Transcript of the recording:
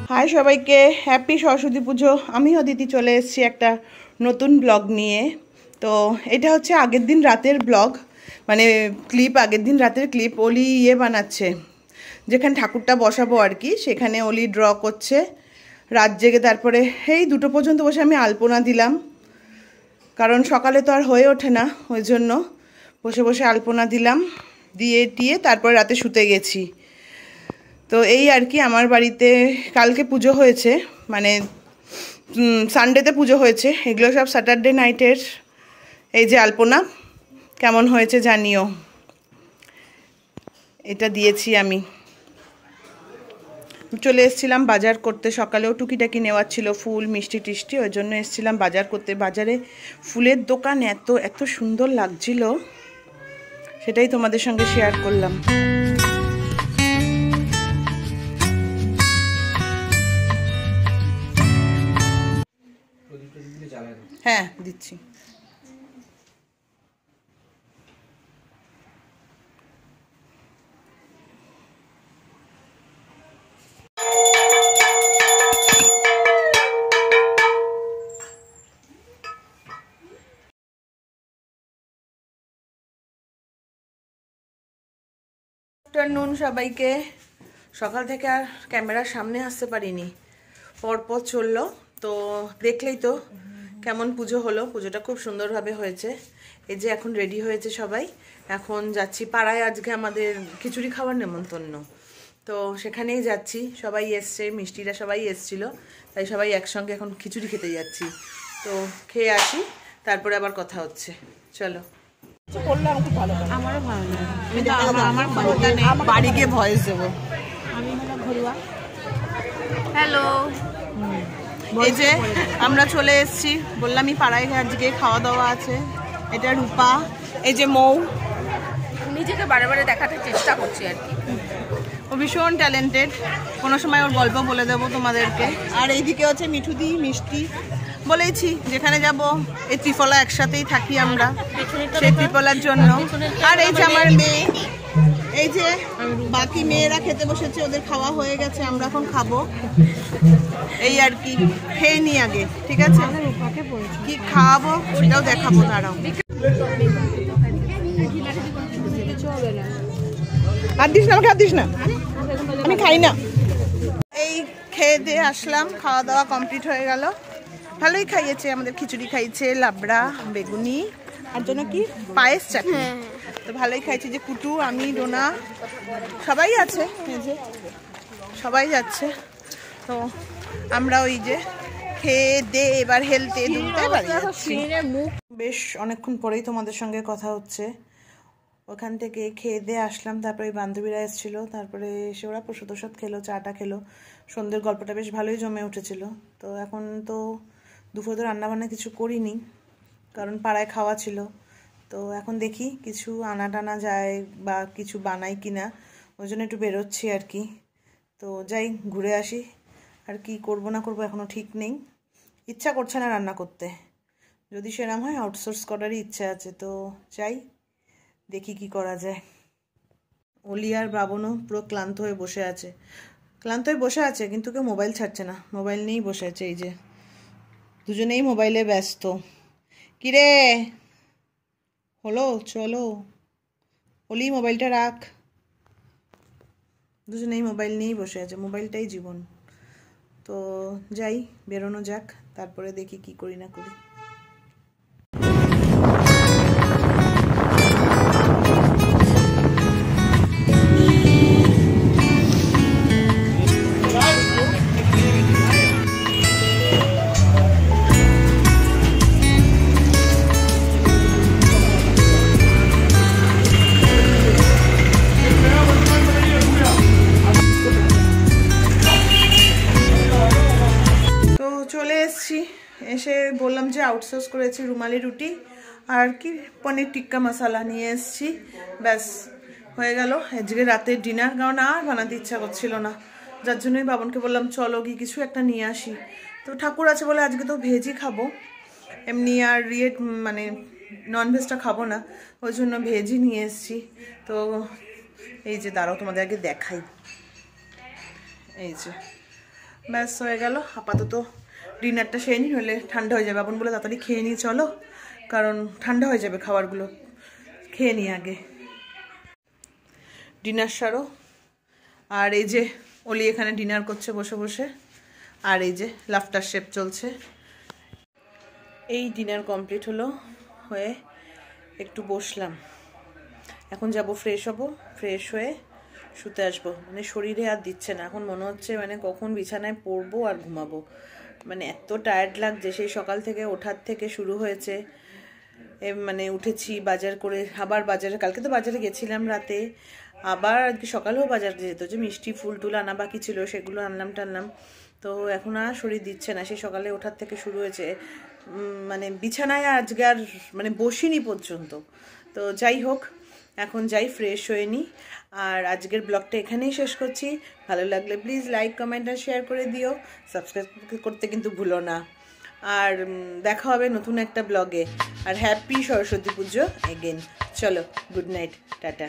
High সবাইকে, happy Saraswati পুজো। আমি অদিতি চলে এসেছি একটা নতুন ব্লগ নিয়ে। তো এটা হচ্ছে আগের দিন রাতের ব্লগ, মানে ক্লিপ, আগের দিন রাতের ক্লিপ। অলি বানাচ্ছে, যেখানে ঠাকুরটা বসাবো আর কি, সেখানে অলি ড্র করছে রাত জেগে। তারপরে এই 2টো পর্যন্ত বসে আমি আলপনা দিলাম, কারণ সকালে তো আর হয়ে ওঠে না, ওই জন্য বসে বসে আলপনা দিলাম, দিয়ে তারপরে রাতে শুতে গেছি। তো এই আর কি, আমার বাড়িতে কালকে পুজো হয়েছে, মানে সানডেতে পুজো হয়েছে। এগুলো সব স্যাটারডে নাইটের। এই যে আলপনা কেমন হয়েছে জানিও। এটা দিয়েছি আমি। চলে এসেছিলাম বাজার করতে, সকালেও টুকিটাকি নেওয়ার ছিল, ফুল মিষ্টি টিষ্টি, ওই জন্য এসেছিলাম বাজার করতে। বাজারে ফুলের দোকান এত এত সুন্দর লাগছিল, সেটাই তোমাদের সঙ্গে শেয়ার করলাম। হ্যাঁ দিচ্ছি। আফটারনুন সবাইকে। সকাল থেকে আর ক্যামেরার সামনে আসতে পারিনি, পরপর চললো। তো দেখলেই তো কেমন পুজো হলো। পুজোটা খুব সুন্দরভাবে হয়েছে। এই যে এখন রেডি হয়েছে সবাই, এখন যাচ্ছি পাড়ায়। আজকে আমাদের খিচুড়ি খাওয়ার নেমন্তন্ন, তো সেখানেই যাচ্ছি। সবাই এসছে, মিষ্টিরা সবাই এসছিল, তাই সবাই একসঙ্গে এখন খিচুড়ি খেতে যাচ্ছি। তো খেয়ে আসি, তারপরে আবার কথা হচ্ছে। চলো। বাড়ি গিয়ে ভয়েস দেবো। হ্যালো, এই যে আমরা চলে এসেছি, বললামই পাড়ায় আজকে খাওয়া দাওয়া আছে। এটা রূপা, এই যে মৌ। নিজেকে বারে বারে দেখাতে চেষ্টা করছি আর কি। ও ভীষণ ট্যালেন্টেড, কোনো সময় ওর গল্প বলে দেবো তোমাদেরকে। আর এইদিকে হচ্ছে মিঠুদি, মিষ্টি। বলেইছি যেখানে যাব এই ত্রিফলা একসাথেই থাকি আমরা, সেই ত্রিফলার জন্য। আর এই যে আমার মেয়ে, এই যে বাকি মেয়েরা খেতে বসেছে, ওদের খাওয়া হয়ে গেছে, আমরা এখন খাবো। এই আর কি, খেয়ে নি আগে, ঠিক আছে? কি খাওয়াবো সেটাও দেখাবো, দাঁড়াও। আর দিস না আমাকে, আর দিস না, আমি খাই না। এই খেয়ে দিয়ে আসলাম, খাওয়া দাওয়া কমপ্লিট হয়ে গেল। ভালোই খাইয়েছে আমাদের, খিচুড়ি খাইয়েছে, লাবড়া, বেগুনি, আর জন্য কি পায়েস, চাটনি। তো ভালোই খাইছে। যে কুটু, আমি, ডোনা সবাই আছে, এই যে সবাই যাচ্ছে। তো আমরা ওই যে খেয়ে দে এবার হেলতে দুলতে বাড়ি যাচ্ছি। বেশ অনেকক্ষণ পরেই তোমাদের সঙ্গে কথা হচ্ছে। ওখান থেকে খেয়ে দিয়ে আসলাম, তারপরে বান্ধবীরা এসেছিলো, তারপরে এসে ওরা প্রসাদ টসাদ খেলো, চাটা খেলো। সন্ধ্যের গল্পটা বেশ ভালোই জমে উঠেছিল। তো এখন তো দুপুরে তো রান্নাবান্না কিছু করিনি, কারণ পাড়ায় খাওয়া ছিল। তো এখন দেখি কিছু আনা টানা যায় বা কিছু বানাই কিনা, ওই জন্য একটু বেরোচ্ছি আর কি। তো যাই, ঘুরে আসি। আর কি করব না করব এখনও ঠিক নেই, ইচ্ছা করছে না রান্না করতে। যদি সেরকম হয় আউটসোর্স করারই ইচ্ছা আছে। তো যাই, দেখি কি করা যায়। অলি আর বাবনও পুরো ক্লান্ত হয়ে বসে আছে, কিন্তু কেউ মোবাইল ছাড়ছে না, মোবাইল নিয়েই বসে আছে। এই যে দুজনেই মোবাইলে ব্যস্ত। কিরে হলো, চলো অলি মোবাইলটা রাখ। দুজনেই মোবাইল নিয়েই বসে আছে, মোবাইলটাই জীবন। তো যাই, বেরোনো যাক, তারপরে দেখি কি করি না করি। চলে এসেছি, এসে বললাম যে আউটসোর্স করেছি রুমালি রুটি আর কি পনির টিক্কা মশলা নিয়ে এসেছি, ব্যাস হয়ে গেল আজকে রাতের ডিনার। কারণ আর বানাতে ইচ্ছা করছিল না, যার জন্যই বাবনকে বললাম চলো গিয়ে কিছু একটা নিয়ে আসি। তো ঠাকুর আছে বলে আজকে তো ভেজই খাবো, এমনি আর মানে ননভেজটা খাবো না, ওই জন্য ভেজই নিয়ে এসেছি। তো এই যে দাঁড়াও তোমাদের আগে দেখাই, এই যে ব্যাস হয়ে গেল। আপাতত ডিনারটা সেরে নিই, হলে ঠান্ডা হয়ে যাবে। আপন বলে তাড়াতাড়ি খেয়ে নিই চলো, কারণ ঠান্ডা হয়ে যাবে খাবারগুলো। খেয়ে নিই আগে, ডিনার সারো। আর এই যে অলি এখানে ডিনার করছে বসে বসে, আর এই যে লাফটার শেপ চলছে। এই ডিনার কমপ্লিট হলো, হয়ে একটু বসলাম। এখন যাব ফ্রেশ হব, ফ্রেশ হয়ে শুতে আসবো। মানে শরীরে আর দিচ্ছে না, এখন মনে হচ্ছে মানে কখন বিছানায় পড়বো আর ঘুমাবো। মানে এত টায়ার্ড লাগছে, সেই সকাল থেকে ওঠার থেকে শুরু হয়েছে। মানে উঠেছি, বাজার করে, আবার বাজারে, কালকে তো বাজারে গেছিলাম রাতে, আবার আজকে সকালেও বাজারে যেত, যে মিষ্টি ফুল টুল আনা বাকি ছিল, সেগুলো আনলাম টানলাম। তো এখন আর শরীর দিচ্ছে না, সেই সকালে ওঠার থেকে শুরু হয়েছে। মানে বিছানায় আজকে আর মানে বসিনি পর্যন্ত। তো যাই হোক, এখন যাই ফ্রেশ হয়ে নিই। আর আজকের ব্লগটা এখানেই শেষ করছি। ভালো লাগলে প্লিজ লাইক, কমেন্ট আর শেয়ার করে দিও। সাবস্ক্রাইব করতে কিন্তু ভুলো না। আর দেখা হবে নতুন একটা ব্লগে। আর হ্যাপি সরস্বতী পুজো এগেন। চলো, গুড নাইট, টাটা।